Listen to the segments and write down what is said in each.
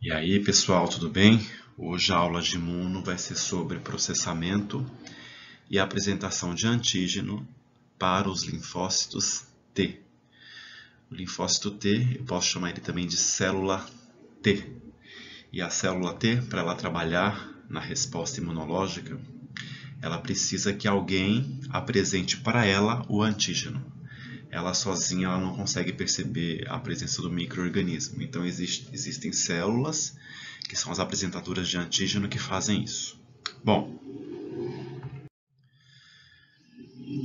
E aí, pessoal, tudo bem? Hoje a aula de imuno vai ser sobre processamento e apresentação de antígeno para os linfócitos T. O linfócito T, eu posso chamar ele também de célula T. E a célula T, para ela trabalhar na resposta imunológica, ela precisa que alguém apresente para ela o antígeno. Ela sozinha ela não consegue perceber a presença do micro-organismo. Então existem células que são as apresentadoras de antígeno que fazem isso. Bom,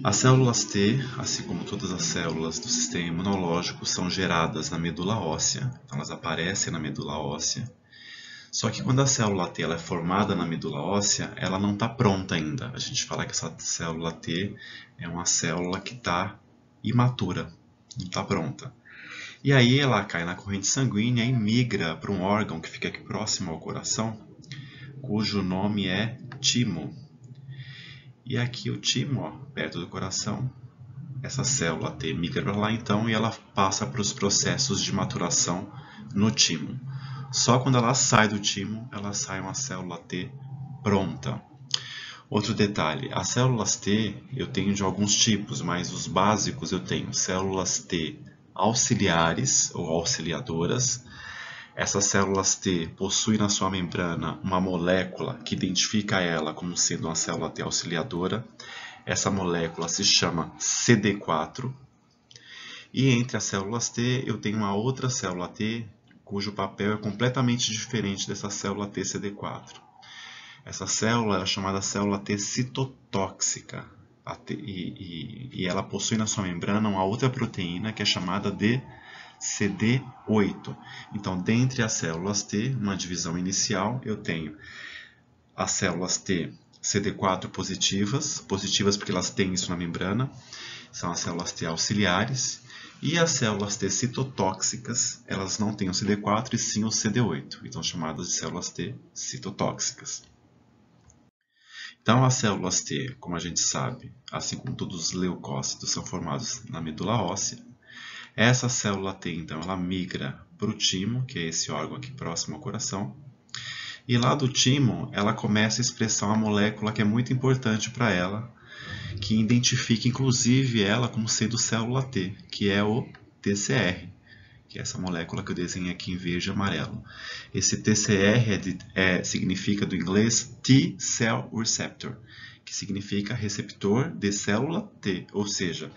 as células T, assim como todas as células do sistema imunológico, são geradas na medula óssea. Então elas aparecem na medula óssea. Só que quando a célula T ela é formada na medula óssea, ela não está pronta ainda. A gente fala que essa célula T é uma célula que está imatura, não está pronta. E aí ela cai na corrente sanguínea e migra para um órgão que fica aqui próximo ao coração, cujo nome é timo. E aqui o timo, ó, perto do coração, essa célula T migra para lá então e ela passa para os processos de maturação no timo. Só quando ela sai do timo, ela sai uma célula T pronta. Outro detalhe, as células T eu tenho de alguns tipos, mas os básicos eu tenho células T auxiliares ou auxiliadoras. Essas células T possuem na sua membrana uma molécula que identifica ela como sendo uma célula T auxiliadora. Essa molécula se chama CD4. E entre as células T eu tenho uma outra célula T cujo papel é completamente diferente dessa célula T CD4. Essa célula é chamada célula T citotóxica e ela possui na sua membrana uma outra proteína que é chamada de CD8. Então, dentre as células T, uma divisão inicial, eu tenho as células T CD4 positivas porque elas têm isso na membrana, são as células T auxiliares, e as células T citotóxicas, elas não têm o CD4 e sim o CD8, então chamadas de células T citotóxicas. Então, as células T, como a gente sabe, assim como todos os leucócitos, são formados na medula óssea. Essa célula T, então, ela migra para o timo, que é esse órgão aqui próximo ao coração. E lá do timo, ela começa a expressar uma molécula que é muito importante para ela, que identifica inclusive ela como sendo célula T, que é o TCR, que é essa molécula que eu desenhei aqui em verde e amarelo. Esse TCR significa do inglês T-cell receptor, que significa receptor de célula T, ou seja,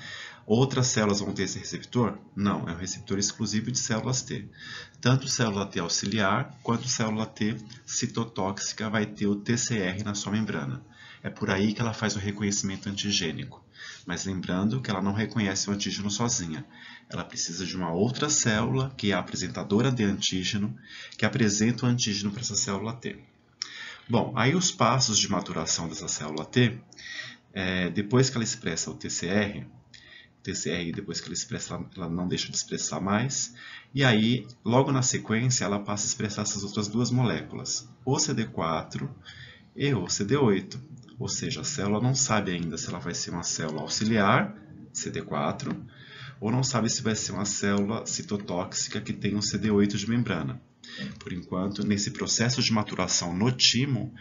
outras células vão ter esse receptor? Não, é um receptor exclusivo de células T. Tanto célula T auxiliar quanto célula T citotóxica vai ter o TCR na sua membrana. É por aí que ela faz o reconhecimento antigênico. Mas lembrando que ela não reconhece o antígeno sozinha. Ela precisa de uma outra célula, que é a apresentadora de antígeno, que apresenta o antígeno para essa célula T. Bom, aí os passos de maturação dessa célula T, depois que ela expressa o TCR, depois que ela expressa, ela não deixa de expressar mais, e aí, logo na sequência, ela passa a expressar essas outras duas moléculas, o CD4 e o CD8. Ou seja, a célula não sabe ainda se ela vai ser uma célula auxiliar, CD4, ou não sabe se vai ser uma célula citotóxica que tem um CD8 de membrana. Por enquanto, nesse processo de maturação no timo,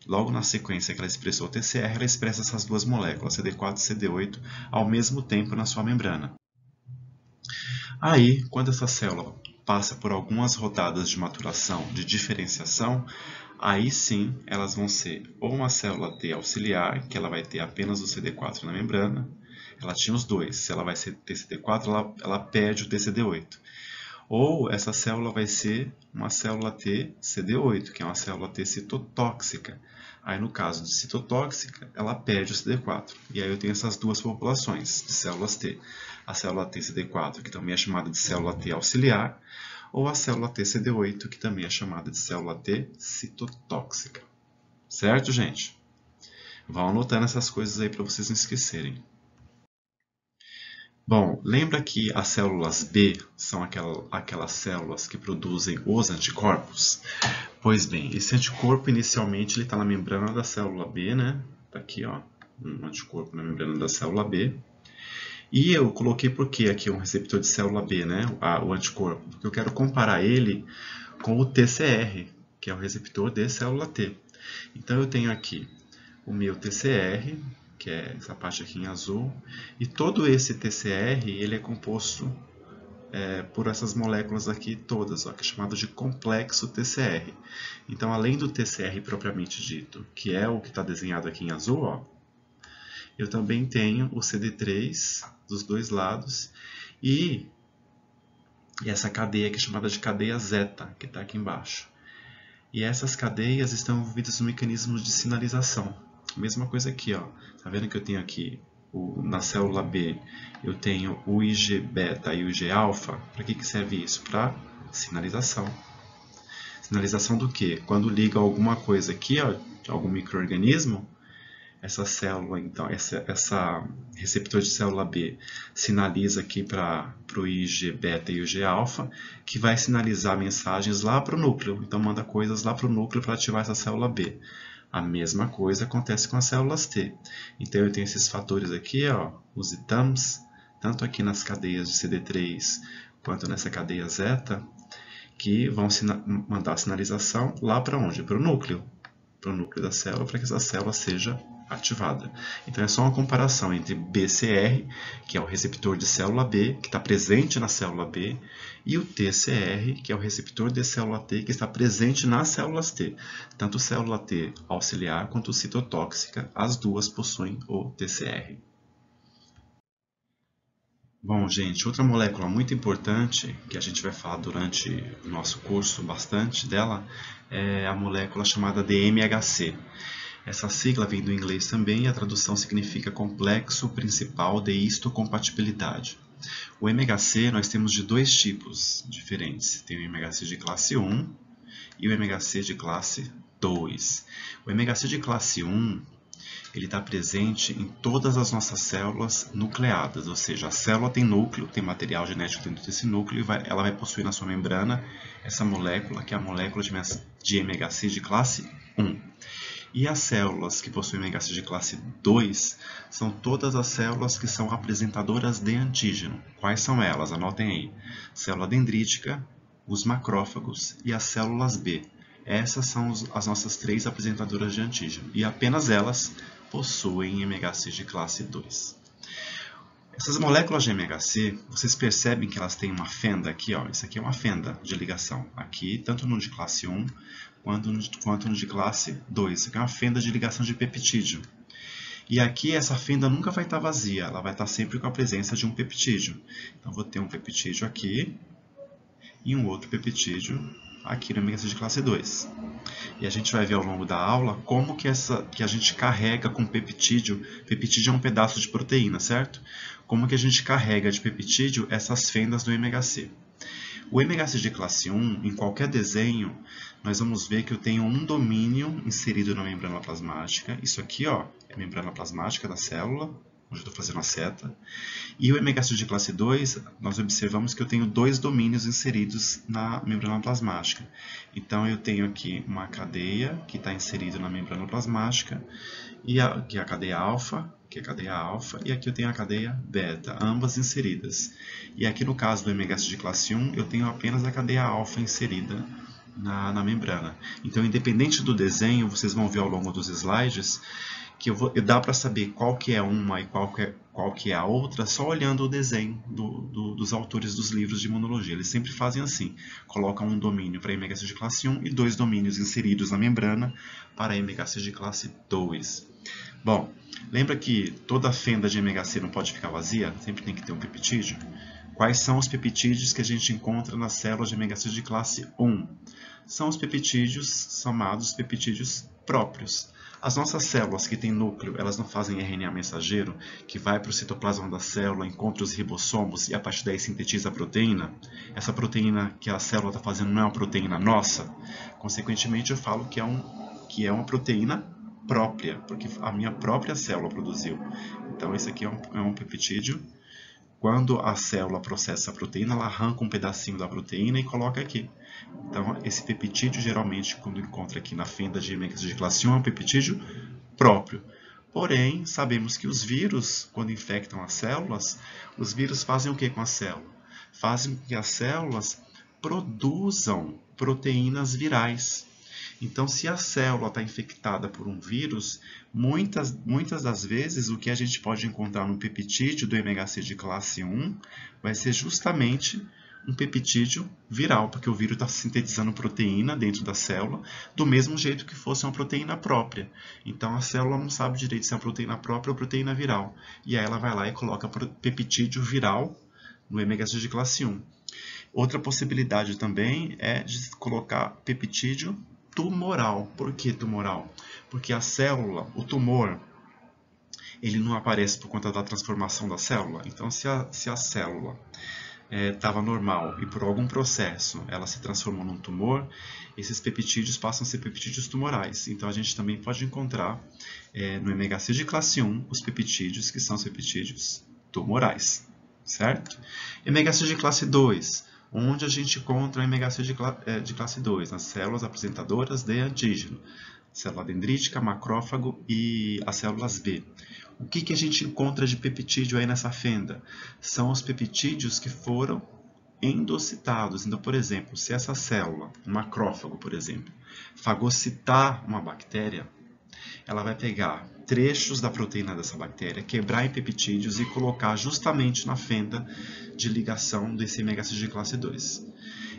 logo na sequência que ela expressou o TCR, ela expressa essas duas moléculas, CD4 e CD8, ao mesmo tempo na sua membrana. Aí, quando essa célula passa por algumas rodadas de maturação, de diferenciação, aí sim elas vão ser ou uma célula T auxiliar, que ela vai ter apenas o CD4 na membrana, ela tinha os dois, se ela vai ter CD4, ela perde o TCD8. Ou essa célula vai ser uma célula T CD8, que é uma célula T citotóxica. Aí no caso de citotóxica, ela perde o CD4. E aí eu tenho essas duas populações de células T. A célula T CD4, que também é chamada de célula T auxiliar, ou a célula T CD8, que também é chamada de célula T citotóxica. Certo, gente? Vão anotando essas coisas aí para vocês não esquecerem. Bom, lembra que as células B são aquelas células que produzem os anticorpos? Pois bem, esse anticorpo inicialmente ele está na membrana da célula B, né? Está aqui, ó, um anticorpo na membrana da célula B. E eu coloquei por que aqui um receptor de célula B, né? O anticorpo, porque eu quero comparar ele com o TCR, que é o receptor de célula T. Então eu tenho aqui o meu TCR, que é essa parte aqui em azul, e todo esse TCR ele é composto por essas moléculas aqui todas, ó, que é chamado de complexo TCR. Então, além do TCR propriamente dito, que é o que está desenhado aqui em azul, ó, eu também tenho o CD3 dos dois lados e essa cadeia que é chamada de cadeia zeta, que está aqui embaixo. E essas cadeias estão envolvidas no mecanismo de sinalização. Mesma coisa aqui, ó. Tá vendo que eu tenho aqui na célula B, eu tenho o Ig-beta e o Ig-alfa. Para que serve isso? Para sinalização. Sinalização do quê? Quando liga alguma coisa aqui, ó, de algum micro-organismo, essa célula, então, essa receptor de célula B sinaliza aqui para o Ig-beta e o Ig-alfa, que vai sinalizar mensagens lá para o núcleo. Então, manda coisas lá para o núcleo para ativar essa célula B. A mesma coisa acontece com as células T. Então, eu tenho esses fatores aqui, ó, os ITAMs, tanto aqui nas cadeias de CD3 quanto nessa cadeia zeta, que vão mandar a sinalização lá para onde? Para o núcleo da célula, para que essa célula seja ativada. Então é só uma comparação entre BCR, que é o receptor de célula B, que está presente na célula B, e o TCR, que é o receptor de célula T, que está presente nas células T. Tanto célula T auxiliar quanto citotóxica, as duas possuem o TCR. Bom, gente, outra molécula muito importante, que a gente vai falar durante o nosso curso bastante dela, é a molécula chamada de MHC. Essa sigla vem do inglês também e a tradução significa Complexo Principal de Histocompatibilidade. O MHC nós temos de dois tipos diferentes. Tem o MHC de classe 1 e o MHC de classe 2. O MHC de classe 1 ele está presente em todas as nossas células nucleadas, ou seja, a célula tem núcleo, tem material genético dentro desse núcleo e ela vai possuir na sua membrana essa molécula, que é a molécula de MHC de classe 1. E as células que possuem MHC de classe 2 são todas as células que são apresentadoras de antígeno. Quais são elas? Anotem aí. Célula dendrítica, os macrófagos e as células B. Essas são as nossas três apresentadoras de antígeno. E apenas elas possuem MHC de classe 2. Essas moléculas de MHC, vocês percebem que elas têm uma fenda aqui, ó. Isso aqui é uma fenda de ligação. Aqui, tanto no de classe 1 quanto no de classe 2. Isso aqui é uma fenda de ligação de peptídeo. E aqui essa fenda nunca vai estar vazia, ela vai estar sempre com a presença de um peptídeo. Então, vou ter um peptídeo aqui e um outro peptídeo aqui no MHC de classe 2. E a gente vai ver ao longo da aula como que a gente carrega com peptídeo. Peptídeo é um pedaço de proteína, certo? Como que a gente carrega de peptídeo essas fendas do MHC. O MHC de classe 1, em qualquer desenho, nós vamos ver que eu tenho um domínio inserido na membrana plasmática. Isso aqui, ó, é a membrana plasmática da célula, onde eu estou fazendo a seta. E o MHC de classe 2, nós observamos que eu tenho dois domínios inseridos na membrana plasmática. Então, eu tenho aqui uma cadeia que está inserida na membrana plasmática, que é a cadeia alfa, e aqui eu tenho a cadeia beta, ambas inseridas. E aqui no caso do MHC de classe 1, eu tenho apenas a cadeia alfa inserida na membrana. Então, independente do desenho, vocês vão ver ao longo dos slides, que dá para saber qual que é uma e qual que é a outra só olhando o desenho dos autores dos livros de imunologia. Eles sempre fazem assim, colocam um domínio para MHC de classe 1 e dois domínios inseridos na membrana para MHC de classe 2. Bom, lembra que toda fenda de MHC não pode ficar vazia? Sempre tem que ter um peptídeo. Quais são os peptídeos que a gente encontra nas células de MHC de classe 1? São os peptídeos chamados peptídeos próprios. As nossas células que têm núcleo, elas não fazem RNA mensageiro, que vai para o citoplasma da célula, encontra os ribossomos e a partir daí sintetiza a proteína? Essa proteína que a célula está fazendo não é uma proteína nossa? Consequentemente, eu falo que é uma proteína própria, porque a minha própria célula produziu. Então, esse aqui é um peptídeo. Quando a célula processa a proteína, ela arranca um pedacinho da proteína e coloca aqui. Então, esse peptídeo, geralmente, quando encontra aqui na fenda de MHC de classe 1, é um peptídeo próprio. Porém, sabemos que os vírus, quando infectam as células, os vírus fazem o que com a célula? Fazem com que as células produzam proteínas virais. Então, se a célula está infectada por um vírus, muitas das vezes o que a gente pode encontrar no peptídeo do MHC de classe 1 vai ser justamente um peptídeo viral, porque o vírus está sintetizando proteína dentro da célula, do mesmo jeito que fosse uma proteína própria. Então, a célula não sabe direito se é uma proteína própria ou proteína viral. E aí ela vai lá e coloca peptídeo viral no MHC de classe 1. Outra possibilidade também é de colocar peptídeo tumoral. Por que tumoral? Porque a célula, o tumor, ele não aparece por conta da transformação da célula. Então, se a célula estava normal e por algum processo ela se transformou num tumor, esses peptídeos passam a ser peptídeos tumorais. Então, a gente também pode encontrar no MHC de classe 1 os peptídeos que são os peptídeos tumorais, certo? MHC de classe 2. Onde a gente encontra o MHC de classe 2? Nas células apresentadoras de antígeno. Célula dendrítica, macrófago e as células B. O que a gente encontra de peptídeo aí nessa fenda? São os peptídeos que foram endocitados. Então, por exemplo, se essa célula, um macrófago, por exemplo, fagocitar uma bactéria, ela vai pegar trechos da proteína dessa bactéria, quebrar em peptídeos e colocar justamente na fenda de ligação desse MHC de classe 2.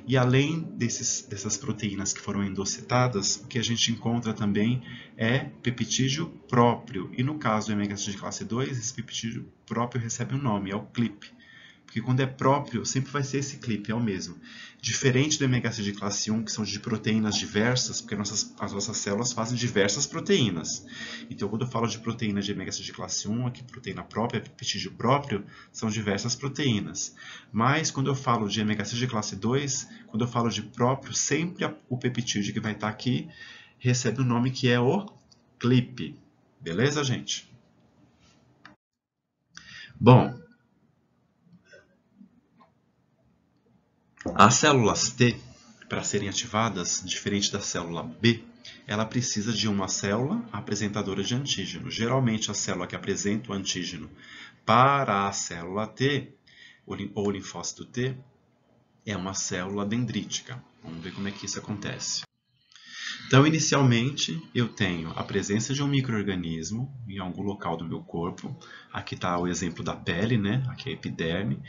E além dessas proteínas que foram endocitadas, o que a gente encontra também é peptídeo próprio. E no caso do MHC de classe 2, esse peptídeo próprio recebe um nome, é o CLIP. Porque quando é próprio, sempre vai ser esse CLIP, é o mesmo. Diferente do MHC de classe 1, que são de proteínas diversas, porque as nossas células fazem diversas proteínas. Então, quando eu falo de proteína de MHC de classe 1, aqui proteína própria, peptídeo próprio, são diversas proteínas. Mas, quando eu falo de MHC de classe 2, quando eu falo de próprio, sempre o peptídeo que vai estar aqui recebe o nome que é o CLIP. Beleza, gente? Bom, as células T, para serem ativadas, diferente da célula B, ela precisa de uma célula apresentadora de antígeno. Geralmente, a célula que apresenta o antígeno para a célula T, ou linfócito T, é uma célula dendrítica. Vamos ver como é que isso acontece. Então, inicialmente, eu tenho a presença de um micro-organismo em algum local do meu corpo. Aqui está o exemplo da pele, né? Aqui é a epiderme.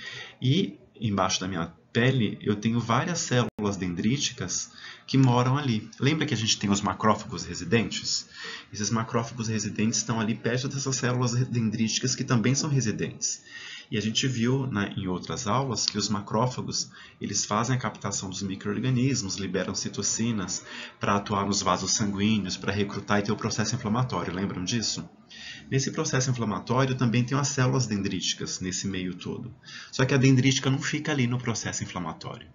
E embaixo da minha pele, eu tenho várias células dendríticas que moram ali. Lembra que a gente tem os macrófagos residentes? Esses macrófagos residentes estão ali perto dessas células dendríticas que também são residentes. E a gente viu em outras aulas que os macrófagos eles fazem a captação dos micro-organismos, liberam citocinas para atuar nos vasos sanguíneos, para recrutar e ter o processo inflamatório. Lembram disso? Nesse processo inflamatório também tem as células dendríticas nesse meio todo. Só que a dendrítica não fica ali no processo inflamatório.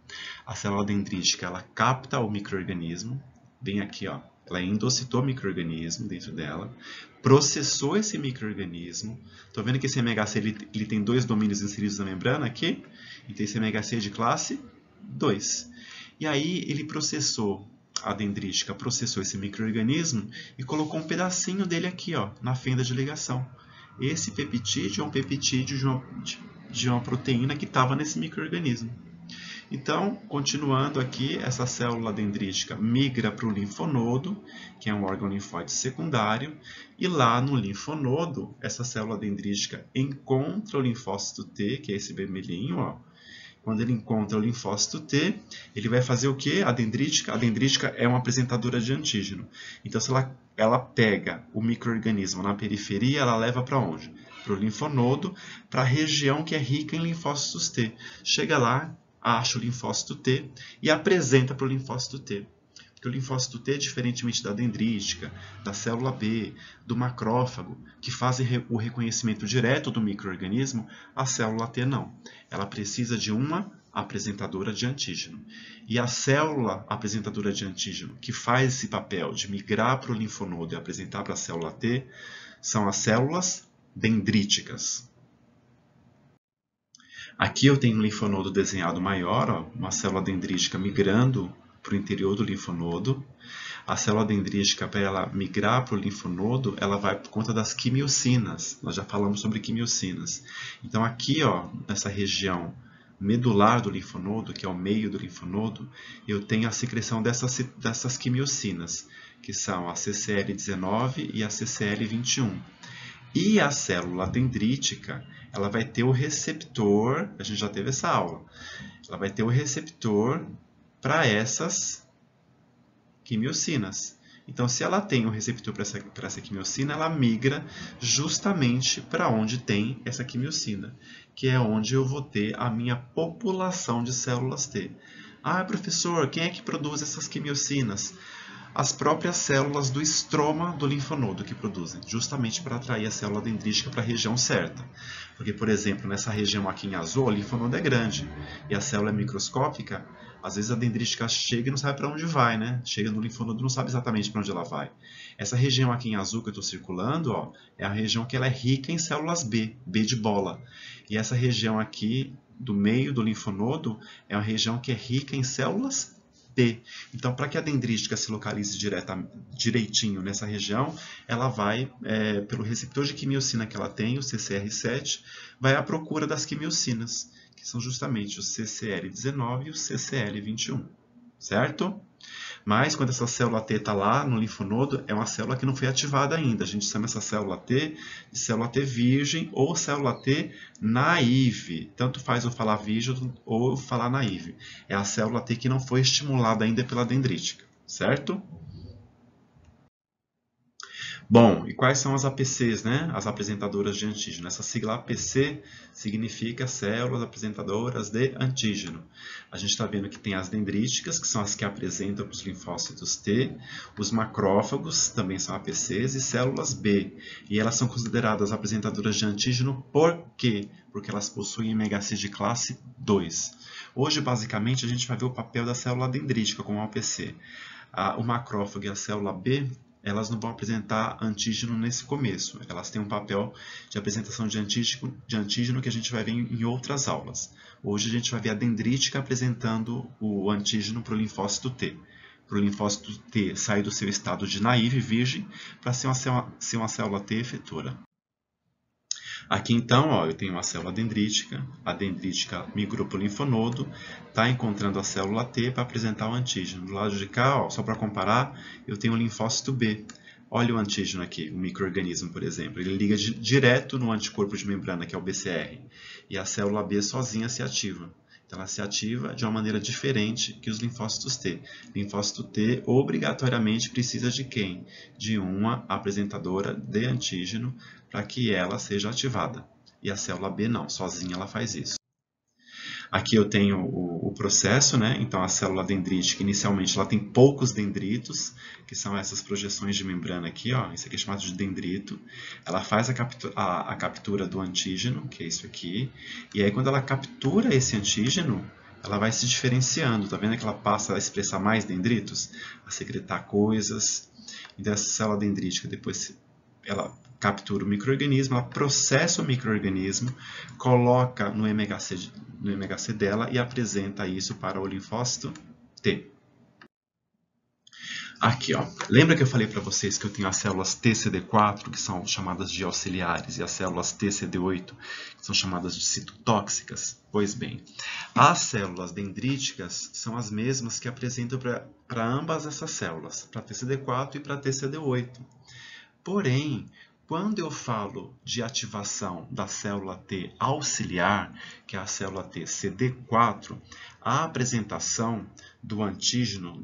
A célula dendrítica ela capta o micro-organismo, bem aqui, ó. Ela endocitou o micro-organismo dentro dela, processou esse micro-organismo. Estou vendo que esse MHC ele tem dois domínios inseridos na membrana aqui. Então esse MHC é de classe 2. E aí ele processou, a dendrítica processou esse micro-organismo e colocou um pedacinho dele aqui, ó, na fenda de ligação. Esse peptídeo é um peptídeo de uma proteína que estava nesse micro-organismo. Então, continuando aqui, essa célula dendrítica migra para o linfonodo, que é um órgão linfóide secundário, e lá no linfonodo, essa célula dendrítica encontra o linfócito T, que é esse vermelhinho, ó. Quando ele encontra o linfócito T, ele vai fazer o quê? A dendrítica é uma apresentadora de antígeno. Então, se ela pega o micro-organismo na periferia, ela leva para onde? Para o linfonodo, para a região que é rica em linfócitos T. Chega lá, acha o linfócito T e apresenta para o linfócito T. Porque o linfócito T, diferentemente da dendrítica, da célula B, do macrófago, que fazem o reconhecimento direto do micro-organismo, a célula T não. Ela precisa de uma apresentadora de antígeno. E a célula apresentadora de antígeno, que faz esse papel de migrar para o linfonodo e apresentar para a célula T, são as células dendríticas. Aqui eu tenho um linfonodo desenhado maior, ó, uma célula dendrítica migrando para o interior do linfonodo. A célula dendrítica, para ela migrar para o linfonodo, ela vai por conta das quimiocinas. Nós já falamos sobre quimiocinas. Então aqui, ó, nessa região medular do linfonodo, que é o meio do linfonodo, eu tenho a secreção dessas quimiocinas, que são a CCL19 e a CCL21. E a célula dendrítica, ela vai ter o receptor, a gente já teve essa aula, ela vai ter o receptor para essas quimiocinas. Então, se ela tem um receptor para essa quimiocina, ela migra justamente para onde tem essa quimiocina, que é onde eu vou ter a minha população de células T. Ah, professor, quem é que produz essas quimiocinas? As próprias células do estroma do linfonodo que produzem, justamente para atrair a célula dendrítica para a região certa. Porque, por exemplo, nessa região aqui em azul, o linfonodo é grande e a célula é microscópica, às vezes a dendrítica chega e não sabe para onde vai, né? Chega no linfonodo e não sabe exatamente para onde ela vai. Essa região aqui em azul que eu estou circulando, ó, é a região que ela é rica em células B, B de bola. E essa região aqui do meio do linfonodo é uma região que é rica em células T. Então, para que a dendrítica se localize direitinho nessa região, ela vai, pelo receptor de quimiocina que ela tem, o CCR7, vai à procura das quimiocinas, que são justamente o CCL19 e o CCL21, certo? Mas quando essa célula T está lá no linfonodo, é uma célula que não foi ativada ainda. A gente chama essa célula T de célula T virgem ou célula T naive. Tanto faz eu falar virgem ou eu falar naive. É a célula T que não foi estimulada ainda pela dendrítica, certo? Bom, e quais são as APCs, né? As apresentadoras de antígeno? Essa sigla APC significa células apresentadoras de antígeno. A gente está vendo que tem as dendríticas, que são as que apresentam para os linfócitos T, os macrófagos também são APCs e células B. E elas são consideradas apresentadoras de antígeno por quê? Porque elas possuem MHC de classe 2. Hoje, basicamente, a gente vai ver o papel da célula dendrítica como APC. O macrófago e a célula B, elas não vão apresentar antígeno nesse começo. Elas têm um papel de apresentação de antígeno que a gente vai ver em outras aulas. Hoje a gente vai ver a dendrítica apresentando o antígeno para o linfócito T. Para o linfócito T sair do seu estado de naive, virgem, para ser uma célula T efetora. Aqui então, ó, eu tenho uma célula dendrítica, a dendrítica migrou para o linfonodo, está encontrando a célula T para apresentar o antígeno. Do lado de cá, ó, só para comparar, eu tenho o linfócito B. Olha o antígeno aqui, o micro-organismo, por exemplo. Ele liga direto no anticorpo de membrana, que é o BCR, e a célula B sozinha se ativa. Então, ela se ativa de uma maneira diferente que os linfócitos T. Linfócito T obrigatoriamente precisa de quem? De uma apresentadora de antígeno para que ela seja ativada. E a célula B não, sozinha ela faz isso. Aqui eu tenho o processo, né? Então a célula dendrítica, inicialmente, ela tem poucos dendritos, que são essas projeções de membrana aqui, ó. Isso aqui é chamado de dendrito. Ela faz a captura do antígeno, que é isso aqui. E aí, quando ela captura esse antígeno, ela vai se diferenciando. Tá vendo que ela passa a expressar mais dendritos? A secretar coisas. Então, essa célula dendrítica, depois ela captura o micro-organismo, ela processa o micro-organismo, coloca no MHC dela e apresenta isso para o linfócito T. Aqui, ó. Lembra que eu falei para vocês que eu tenho as células TCD4, que são chamadas de auxiliares, e as células TCD8, que são chamadas de citotóxicas? Pois bem, as células dendríticas são as mesmas que apresentam para ambas essas células, para TCD4 e para TCD8. Porém, quando eu falo de ativação da célula T auxiliar, que é a célula T CD4, a apresentação do antígeno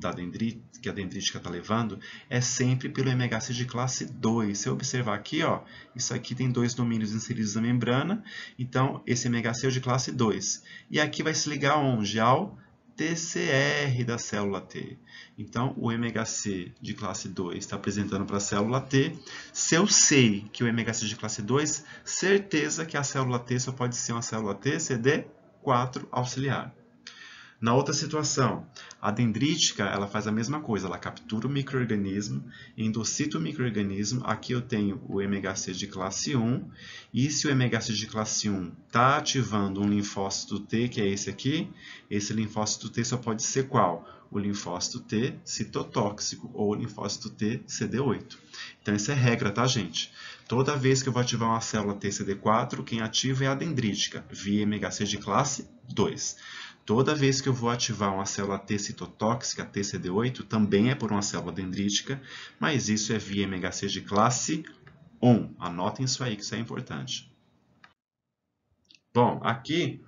que a dendrítica está levando é sempre pelo MHC de classe 2. Se eu observar aqui, ó, isso aqui tem dois domínios inseridos na membrana, então esse MHC é de classe 2. E aqui vai se ligar onde? Ao TCR da célula T. Então, o MHC de classe 2 está apresentando para a célula T. Se eu sei que o MHC de classe 2, certeza que a célula T só pode ser uma célula T CD4 auxiliar. Na outra situação, a dendrítica ela faz a mesma coisa, ela captura o micro-organismo, endocita o micro-organismo, aqui eu tenho o MHC de classe 1, e se o MHC de classe 1 está ativando um linfócito T, que é esse aqui, esse linfócito T só pode ser qual? O linfócito T citotóxico, ou o linfócito T CD8. Então, essa é regra, tá, gente? Toda vez que eu vou ativar uma célula TCD4, quem ativa é a dendrítica, via MHC de classe 2. Toda vez que eu vou ativar uma célula T citotóxica, TCD8, também é por uma célula dendrítica, mas isso é via MHC de classe 1. Anotem isso aí, que isso é importante. Bom, aqui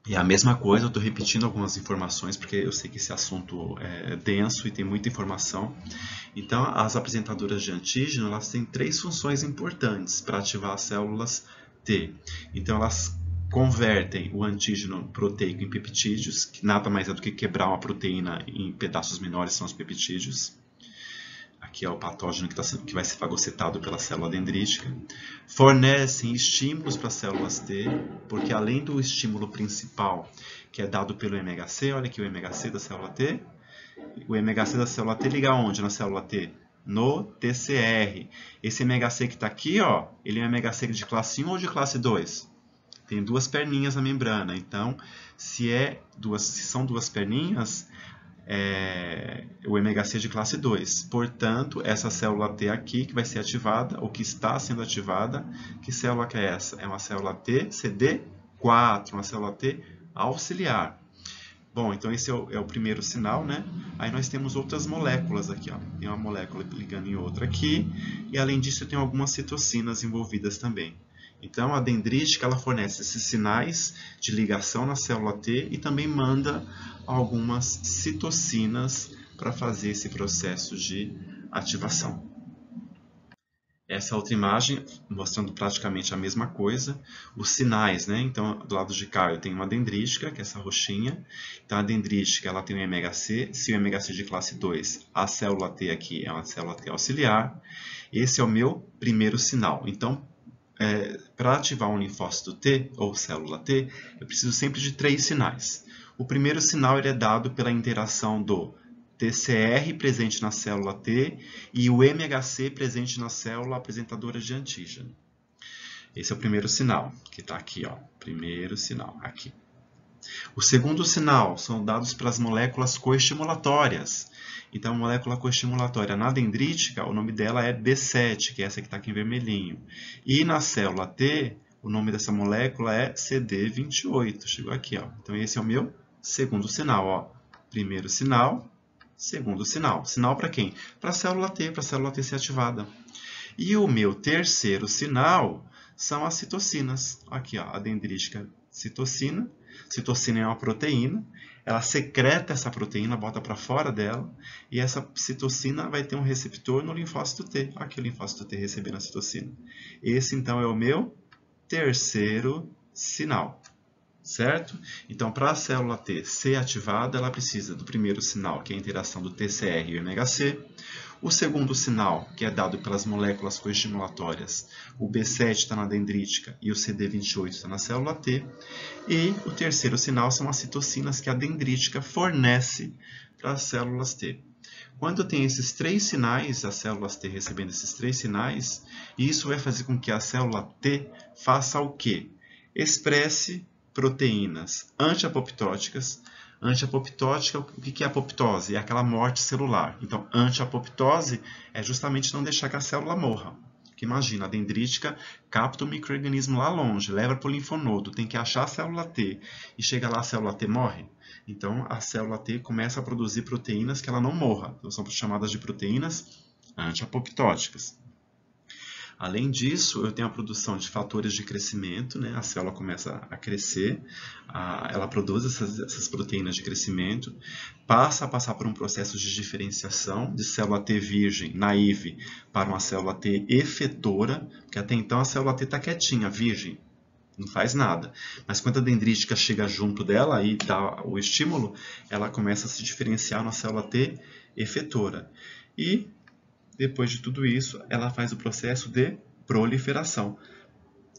é a mesma coisa, eu estou repetindo algumas informações, porque eu sei que esse assunto é denso e tem muita informação. Então, as apresentadoras de antígeno, elas têm 3 funções importantes para ativar as células T. Então, elas convertem o antígeno proteico em peptídeos, que nada mais é do que quebrar uma proteína em pedaços menores, são os peptídeos. Aqui é o patógeno que vai ser fagocitado pela célula dendrítica. Fornecem estímulos para as células T, porque além do estímulo principal, que é dado pelo MHC, olha aqui o MHC da célula T, o MHC da célula T liga onde na célula T? No TCR. Esse MHC que está aqui, ó, ele é um MHC de classe 1 ou de classe 2? Tem 2 perninhas na membrana, então se são 2 perninhas, o MHC de classe 2. Portanto, essa célula T aqui que vai ser ativada, ou que está sendo ativada, que célula que é essa? É uma célula T CD4, uma célula T auxiliar. Bom, então esse é o primeiro sinal, né? Aí nós temos outras moléculas aqui, ó. Tem uma molécula ligando em outra aqui, e além disso tem algumas citocinas envolvidas também. Então, a dendrítica ela fornece esses sinais de ligação na célula T e também manda algumas citocinas para fazer esse processo de ativação. Essa outra imagem mostrando praticamente a mesma coisa, os sinais, né? Então, do lado de cá eu tenho uma dendrítica, que é essa roxinha. Então, a dendrítica ela tem um MHC, se o MHC de classe 2, a célula T aqui é uma célula T auxiliar. Esse é o meu primeiro sinal. Então, para ativar um linfócito T, ou célula T, eu preciso sempre de 3 sinais. O primeiro sinal ele é dado pela interação do TCR presente na célula T e o MHC presente na célula apresentadora de antígeno. Esse é o primeiro sinal, que está aqui, ó. Primeiro sinal, aqui. O segundo sinal são dados pelas moléculas coestimulatórias. Então, a molécula coestimulatória na dendrítica, o nome dela é B7, que é essa que está aqui em vermelhinho. E na célula T, o nome dessa molécula é CD28. Chegou aqui, ó. Então, esse é o meu segundo sinal, ó. Primeiro sinal, segundo sinal. Sinal para quem? Para a célula T ser ativada. E o meu terceiro sinal são as citocinas. Aqui, ó, a dendrítica citocina. Citocina é uma proteína. Ela secreta essa proteína, bota para fora dela. E essa citocina vai ter um receptor no linfócito T. Aqui o linfócito T recebendo a citocina. Esse, então, é o meu terceiro sinal. Certo? Então, para a célula T ser ativada, ela precisa do primeiro sinal, que é a interação do TCR e o MHC. O segundo sinal, que é dado pelas moléculas coestimulatórias, o B7 está na dendrítica e o CD28 está na célula T. E o terceiro sinal são as citocinas que a dendrítica fornece para as células T. Quando tem esses 3 sinais, as células T recebendo esses 3 sinais, isso vai fazer com que a célula T faça o quê? Expresse proteínas antiapoptóticas. Antiapoptótica, o que é apoptose? É aquela morte celular. Então, antiapoptose é justamente não deixar que a célula morra. Porque imagina, a dendrítica capta o micro-organismo lá longe, leva para o linfonodo, tem que achar a célula T, e chega lá a célula T morre. Então, a célula T começa a produzir proteínas que ela não morra. Então, são chamadas de proteínas antiapoptóticas. Além disso, eu tenho a produção de fatores de crescimento, né? A célula começa a crescer, ela produz essas proteínas de crescimento, passa a passar por um processo de diferenciação de célula T virgem, naive, para uma célula T efetora, porque até então a célula T está quietinha, virgem, não faz nada. Mas quando a dendrítica chega junto dela e dá o estímulo, ela começa a se diferenciar na célula T efetora. E depois de tudo isso, ela faz o processo de proliferação,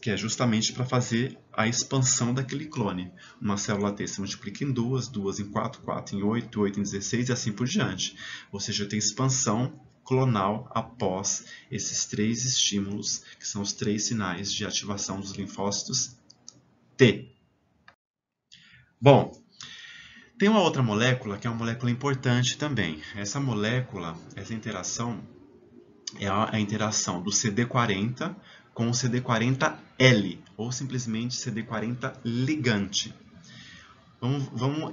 que é justamente para fazer a expansão daquele clone. Uma célula T se multiplica em 2, 2 em 4, 4 em 8, 8 em 16 e assim por diante. Ou seja, tem expansão clonal após esses 3 estímulos, que são os 3 sinais de ativação dos linfócitos T. Bom, tem uma outra molécula que é uma molécula importante também. Essa molécula, essa interação, é a interação do CD40 com o CD40L, ou simplesmente CD40 ligante. Vamos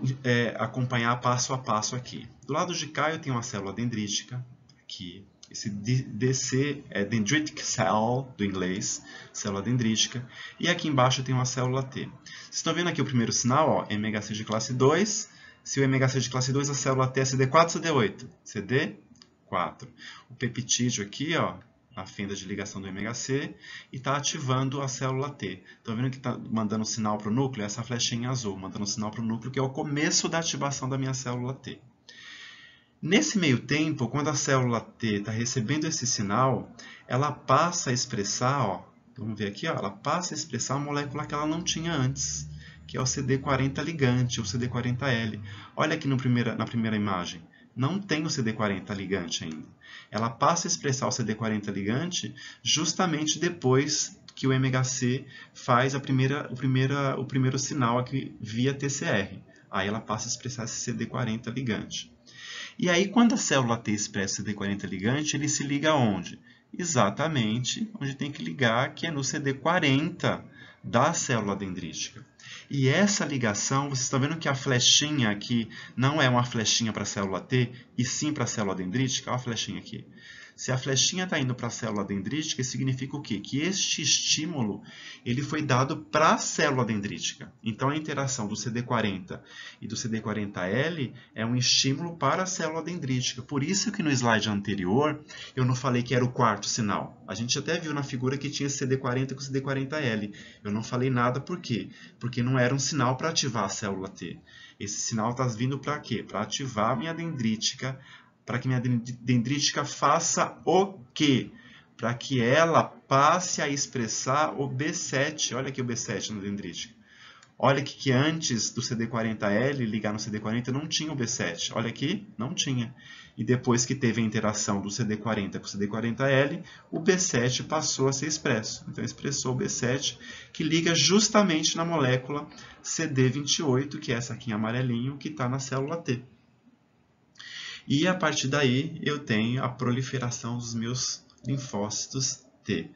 acompanhar passo a passo aqui. Do lado de cá eu tenho uma célula dendrítica, aqui. Esse DC é Dendritic Cell, do inglês, célula dendrítica. E aqui embaixo eu tenho uma célula T. Vocês estão vendo aqui o primeiro sinal, ó, MHC de classe 2. Se o MHC de classe 2, a célula T é CD4 ou CD8? CD4. O peptídeo aqui, ó, a fenda de ligação do MHC, e está ativando a célula T. Estão vendo que está mandando sinal para o núcleo? Essa flechinha azul, mandando sinal para o núcleo, que é o começo da ativação da minha célula T. Nesse meio tempo, quando a célula T está recebendo esse sinal, ela passa a expressar, ó, vamos ver aqui, ó, ela passa a expressar a molécula que ela não tinha antes, que é o CD40 ligante, o CD40L. Olha aqui na primeira imagem. Não tem o CD40 ligante ainda. Ela passa a expressar o CD40 ligante justamente depois que o MHC faz o primeiro sinal aqui via TCR. Aí ela passa a expressar esse CD40 ligante. E aí, quando a célula T expressa o CD40 ligante, ele se liga aonde? Exatamente onde tem que ligar, que é no CD40 da célula dendrítica. E essa ligação, vocês estão vendo que a flechinha aqui não é uma flechinha para a célula T, e sim para a célula dendrítica? Olha a flechinha aqui. Se a flechinha está indo para a célula dendrítica, significa o quê? Que este estímulo ele foi dado para a célula dendrítica. Então, a interação do CD40 e do CD40L é um estímulo para a célula dendrítica. Por isso que no slide anterior, eu não falei que era o quarto sinal. A gente até viu na figura que tinha CD40 com CD40L. Eu não falei nada por quê? Porque não era um sinal para ativar a célula T. Esse sinal está vindo para quê? Para ativar a minha dendrítica, para que minha dendrítica faça o quê? Para que ela passe a expressar o B7. Olha aqui o B7 na dendrítica. Olha aqui que antes do CD40L ligar no CD40 não tinha o B7. Olha aqui, não tinha. E depois que teve a interação do CD40 com o CD40L, o B7 passou a ser expresso. Então, expressou o B7, que liga justamente na molécula CD28, que é essa aqui em amarelinho, que está na célula T. E a partir daí eu tenho a proliferação dos meus linfócitos T.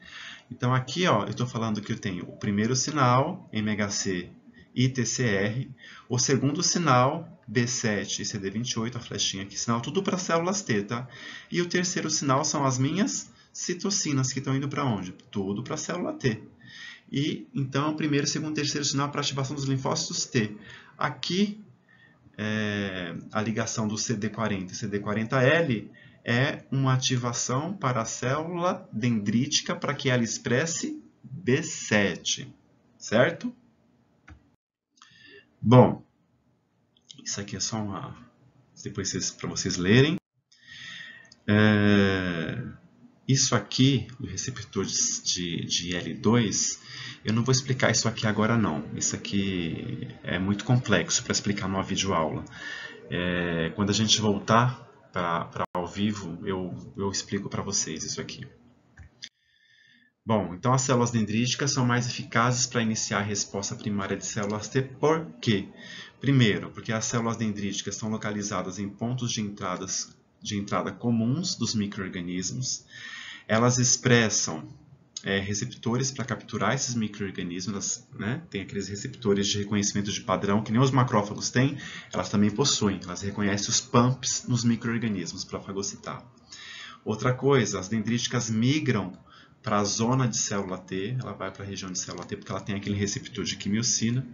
Então aqui ó, eu estou falando que eu tenho o primeiro sinal, MHC e TCR, o segundo sinal, B7 e CD28, a flechinha aqui, sinal tudo para células T, tá? E o terceiro sinal são as minhas citocinas, que estão indo para onde? Tudo para a célula T. E então o primeiro, segundo, terceiro sinal para ativação dos linfócitos T. Aqui a ligação do CD40 e CD40L é uma ativação para a célula dendrítica para que ela expresse B7, certo? Bom, isso aqui é só uma... depois para vocês lerem. Isso aqui, o receptor de L2, eu não vou explicar isso aqui agora não. Isso aqui é muito complexo para explicar numa videoaula. Quando a gente voltar para ao vivo, eu explico para vocês isso aqui. Bom, então as células dendríticas são mais eficazes para iniciar a resposta primária de células T. Por quê? Primeiro, porque as células dendríticas estão localizadas em pontos de entrada comuns dos micro-organismos. Elas expressam receptores para capturar esses micro-organismos, né? Tem aqueles receptores de reconhecimento de padrão que nem os macrófagos têm, elas também possuem. Elas reconhecem os pumps nos micro-organismos para fagocitar. Outra coisa, as dendríticas migram para a zona de célula T, ela vai para a região de célula T porque ela tem aquele receptor de quimiocina,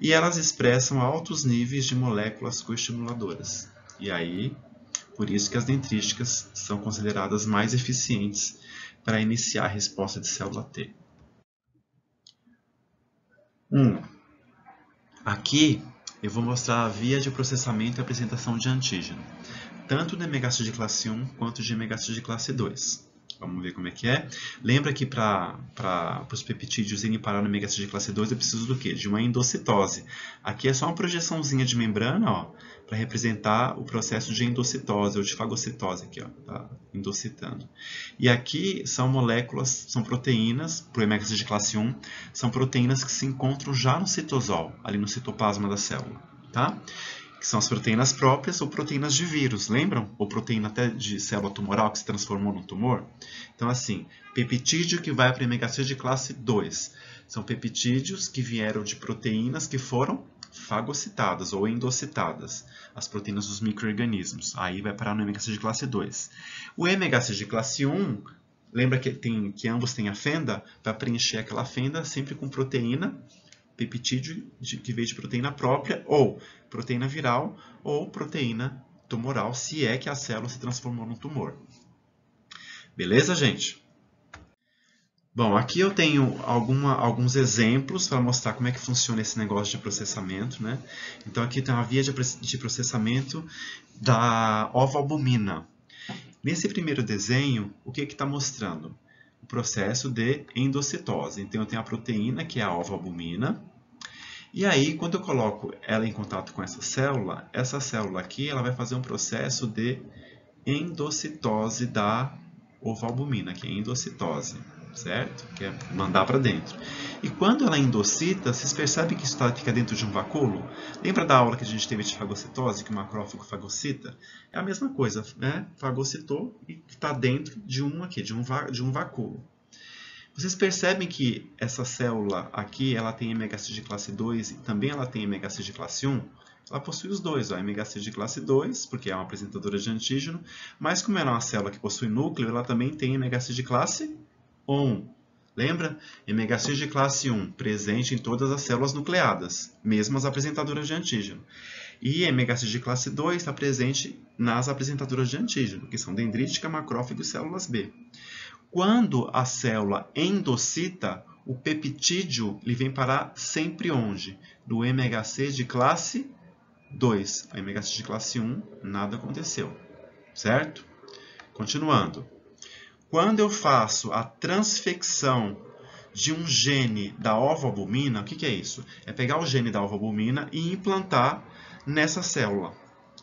e elas expressam altos níveis de moléculas coestimuladoras. E aí, por isso que as dendríticas são consideradas mais eficientes para iniciar a resposta de célula T. Aqui eu vou mostrar a via de processamento e apresentação de antígeno, tanto do MHC de classe 1 quanto de MHC de classe 2. Vamos ver como é que é. Lembra que para os peptídeos irem parar no MHC de classe 2 eu preciso do quê? De uma endocitose. Aqui é só uma projeçãozinha de membrana para representar o processo de endocitose ou de fagocitose. Aqui, ó, tá endocitando. E aqui são moléculas, são proteínas, para o MHC de classe 1, são proteínas que se encontram já no citosol, ali no citoplasma da célula. Tá? que são as proteínas próprias ou proteínas de vírus, lembram? Ou proteína até de célula tumoral que se transformou num tumor. Então, assim, peptídeo que vai para MHC de classe 2. São peptídeos que vieram de proteínas que foram fagocitadas ou endocitadas, as proteínas dos micro-organismos. Aí vai parar no MHC de classe 2. O MHC de classe 1, lembra que ambos têm a fenda? Para preencher aquela fenda sempre com proteína, peptídeo que veio de proteína própria, ou proteína viral, ou proteína tumoral, se é que a célula se transformou num tumor. Beleza, gente? Bom, aqui eu tenho alguns exemplos para mostrar como é que funciona esse negócio de processamento, né? Então aqui tem uma via de processamento da ovalbumina. Nesse primeiro desenho, o que está mostrando? O processo de endocitose. Então eu tenho a proteína, que é a ovalbumina, e aí quando eu coloco ela em contato com essa célula aqui ela vai fazer um processo de endocitose da ovalbumina, que é endocitose. Certo? Que é mandar para dentro. E quando ela endocita, vocês percebem que isso fica dentro de um vacúolo? Lembra da aula que a gente teve de fagocitose, que o macrófago fagocita? É a mesma coisa, né? Fagocitou e está dentro de um vacúolo. Vocês percebem que essa célula aqui, ela tem MHC de classe 2 e também ela tem MHC de classe 1? Ela possui os dois, ó, MHC de classe 2, porque é uma apresentadora de antígeno, mas como ela é uma célula que possui núcleo, ela também tem MHC de classe 1. Lembra? MHC de classe 1, presente em todas as células nucleadas, mesmo as apresentadoras de antígeno. E MHC de classe 2 está presente nas apresentadoras de antígeno, que são dendrítica, macrófago e células B. Quando a célula endocita, o peptídeo ele vem parar sempre onde? No MHC de classe 2. A MHC de classe 1, nada aconteceu. Certo? Continuando. Quando eu faço a transfecção de um gene da ovalbumina, o que é isso? É pegar o gene da ovalbumina e implantar nessa célula,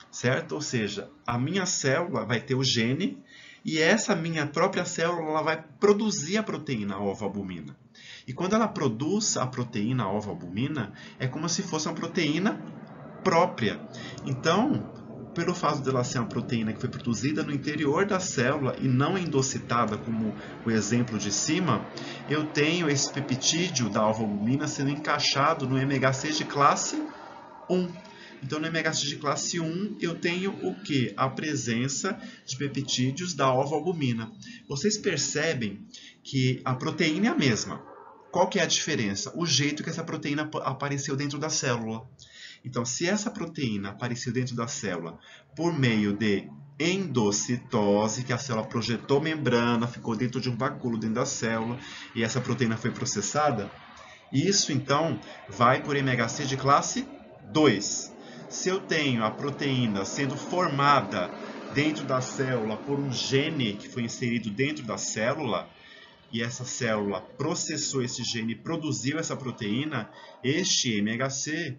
certo? Ou seja, a minha célula vai ter o gene e essa minha própria célula ela vai produzir a proteína ovalbumina. E quando ela produz a proteína ovalbumina, é como se fosse uma proteína própria. Então, pelo fato dela ser uma proteína que foi produzida no interior da célula e não endocitada, como o exemplo de cima, eu tenho esse peptídeo da ovalbumina sendo encaixado no MHC de classe 1. Então, no MHC de classe 1, eu tenho o quê? A presença de peptídeos da ovalbumina. Vocês percebem que a proteína é a mesma. Qual que é a diferença? O jeito que essa proteína apareceu dentro da célula. Então, se essa proteína apareceu dentro da célula por meio de endocitose, que a célula projetou membrana, ficou dentro de um vacúolo dentro da célula, e essa proteína foi processada, isso, então, vai por MHC de classe 2. Se eu tenho a proteína sendo formada dentro da célula por um gene que foi inserido dentro da célula, e essa célula processou esse gene e produziu essa proteína, este MHC,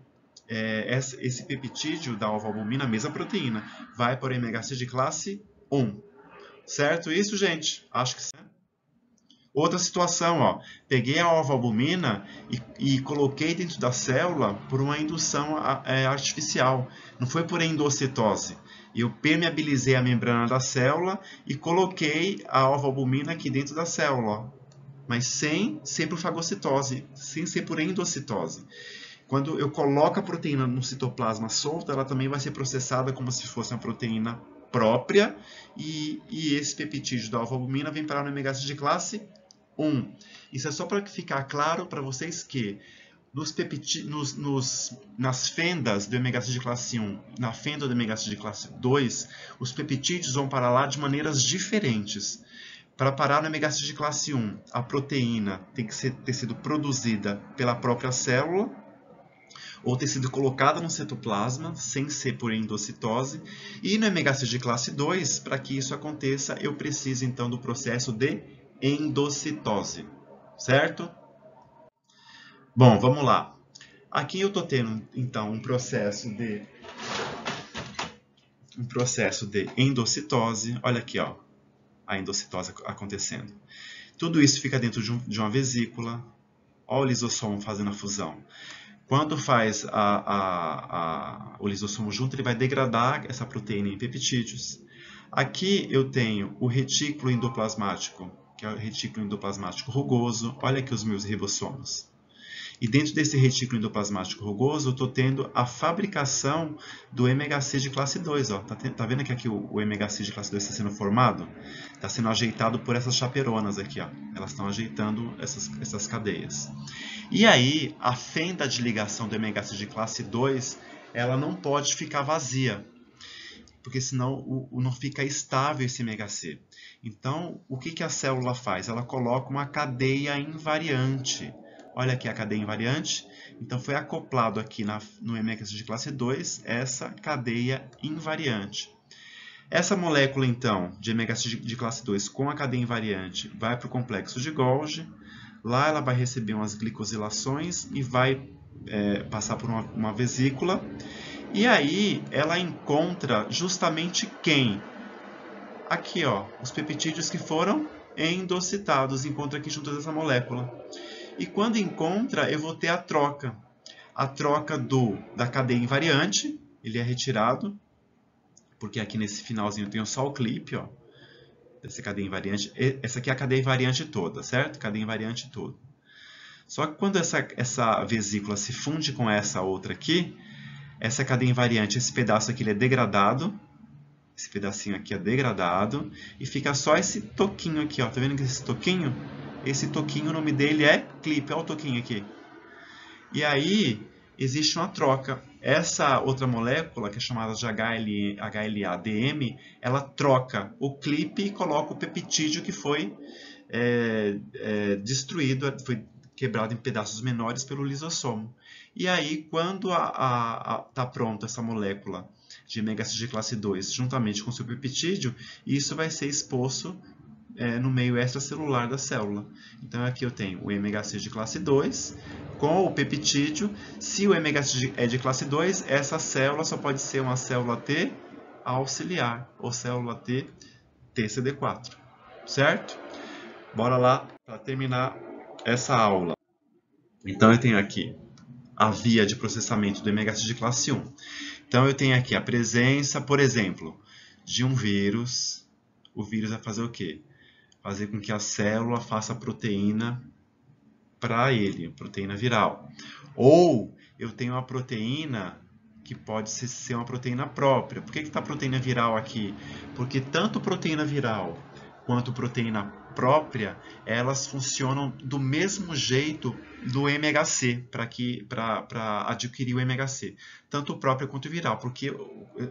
esse peptídeo da ovalbumina, a mesma proteína, vai para o MHC de classe 1. Certo isso, gente? Acho que sim. Outra situação, ó, peguei a ovalbumina e coloquei dentro da célula por uma indução artificial. Não foi por endocitose. Eu permeabilizei a membrana da célula e coloquei a ovalbumina aqui dentro da célula, mas sem ser por fagocitose, sem ser por endocitose. Quando eu coloco a proteína no citoplasma solta, ela também vai ser processada como se fosse uma proteína própria e esse peptídeo da ovalbumina vem parar no MHC de classe 1. Isso é só para ficar claro para vocês que nas fendas do MHC de classe 1, na fenda do MHC de classe 2, os peptídeos vão parar lá de maneiras diferentes. Para parar no MHC de classe 1, a proteína tem que ter sido produzida pela própria célula, ou ter sido colocada no citoplasma, sem ser por endocitose. E no MHC de classe 2, para que isso aconteça, eu preciso então do processo de endocitose, certo? Bom, vamos lá. Aqui eu estou tendo então um processo de endocitose. Olha aqui, ó, a endocitose acontecendo. Tudo isso fica dentro de uma vesícula. Olha o lisossomo fazendo a fusão. Quando faz o lisossomo junto, ele vai degradar essa proteína em peptídeos. Aqui eu tenho o retículo endoplasmático, que é o retículo endoplasmático rugoso. Olha aqui os meus ribossomos. E dentro desse retículo endoplasmático rugoso, eu estou tendo a fabricação do MHC de classe 2. Tá vendo que aqui o MHC de classe 2 está sendo formado? Está sendo ajeitado por essas chaperonas aqui. Ó. Elas estão ajeitando essas cadeias. E aí, a fenda de ligação do MHC de classe 2, ela não pode ficar vazia, porque senão não fica estável esse MHC. Então, o que a célula faz? Ela coloca uma cadeia invariante. Olha aqui a cadeia invariante. Então, foi acoplado aqui no MHC de classe 2 essa cadeia invariante. Essa molécula, então, de MHC de classe 2 com a cadeia invariante vai para o complexo de Golgi. Lá ela vai receber umas glicosilações e vai passar por uma vesícula. E aí ela encontra justamente quem? Aqui, ó, os peptídeos que foram endocitados. Encontra aqui junto dessa molécula. E quando encontra, eu vou ter a troca. A troca da cadeia invariante, ele é retirado, porque aqui nesse finalzinho eu tenho só o clipe, ó, dessa cadeia invariante. Essa aqui é a cadeia invariante toda, certo? Cadeia invariante toda. Só que quando essa vesícula se funde com essa outra aqui, essa cadeia invariante, esse pedaço aqui ele é degradado. Esse pedacinho aqui é degradado. E fica só esse toquinho aqui, ó. Tá vendo que esse toquinho? Esse toquinho, o nome dele é clipe. Olha o toquinho aqui. E aí, existe uma troca. Essa outra molécula, que é chamada de HLA-DM, ela troca o clipe e coloca o peptídeo que foi destruído, foi quebrado em pedaços menores pelo lisossomo. E aí, quando está pronta essa molécula de MHC de classe 2, juntamente com o seu peptídeo, isso vai ser exposto no meio extracelular da célula. Então, aqui eu tenho o MHC de classe 2 com o peptídeo. Se o MHC é de classe 2, essa célula só pode ser uma célula T auxiliar, ou célula T TCD4. Certo? Bora lá para terminar essa aula. Então, eu tenho aqui a via de processamento do MHC de classe 1. Então, eu tenho aqui a presença, por exemplo, de um vírus. O vírus vai fazer o quê? Fazer com que a célula faça proteína para ele, proteína viral. Ou eu tenho uma proteína que pode ser uma proteína própria. Por que está proteína viral aqui? Porque tanto proteína viral quanto proteína própria, elas funcionam do mesmo jeito do MHC, para adquirir o MHC. Tanto própria quanto viral, porque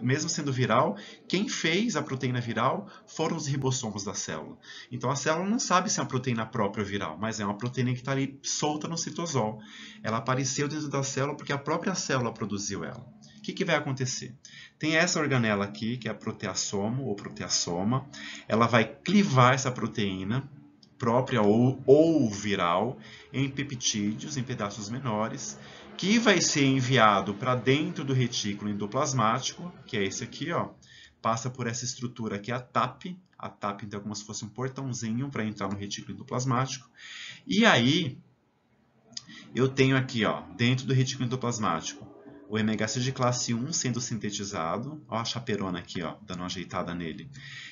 mesmo sendo viral, quem fez a proteína viral foram os ribossomos da célula. Então a célula não sabe se é uma proteína própria ou viral, mas é uma proteína que está ali solta no citosol. Ela apareceu dentro da célula porque a própria célula produziu ela. O que vai acontecer? Tem essa organela aqui, que é a proteassomo ou proteassoma. Ela vai clivar essa proteína própria ou viral em peptídeos, em pedaços menores, que vai ser enviado para dentro do retículo endoplasmático, que é esse aqui, ó. Passa por essa estrutura aqui, a TAP. A TAP, então, é como se fosse um portãozinho para entrar no retículo endoplasmático. E aí, eu tenho aqui, ó, dentro do retículo endoplasmático, o MHC de classe 1 sendo sintetizado. Ó a chaperona aqui, ó, dando uma ajeitada nele.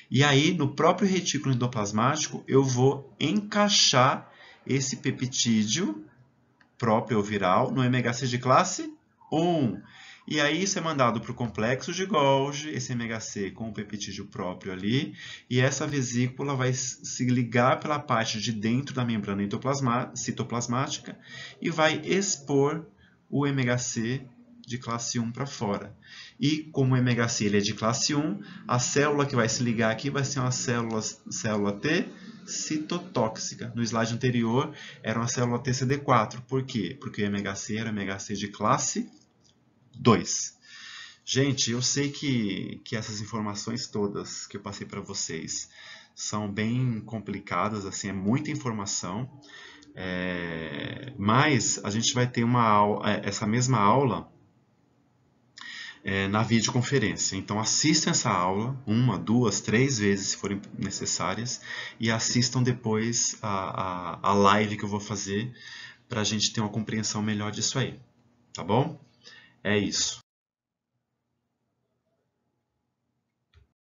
E aí, no próprio retículo endoplasmático, eu vou encaixar esse peptídeo próprio ou viral no MHC de classe 1. E aí, isso é mandado para o complexo de Golgi, esse MHC com o peptídeo próprio ali. E essa vesícula vai se ligar pela parte de dentro da membrana citoplasmática e vai expor o MHC de classe 1 para fora. E como o MHC ele é de classe 1, a célula que vai se ligar aqui vai ser uma célula T citotóxica. No slide anterior era uma célula TCD4. Por quê? Porque o MHC era o MHC de classe 2. Gente, eu sei que essas informações todas que eu passei para vocês são bem complicadas, assim, é muita informação, mas a gente vai ter essa mesma aula na videoconferência. Então assistam essa aula 1, 2, 3 vezes se forem necessárias e assistam depois a live que eu vou fazer para a gente ter uma compreensão melhor disso aí. tá bom? É isso.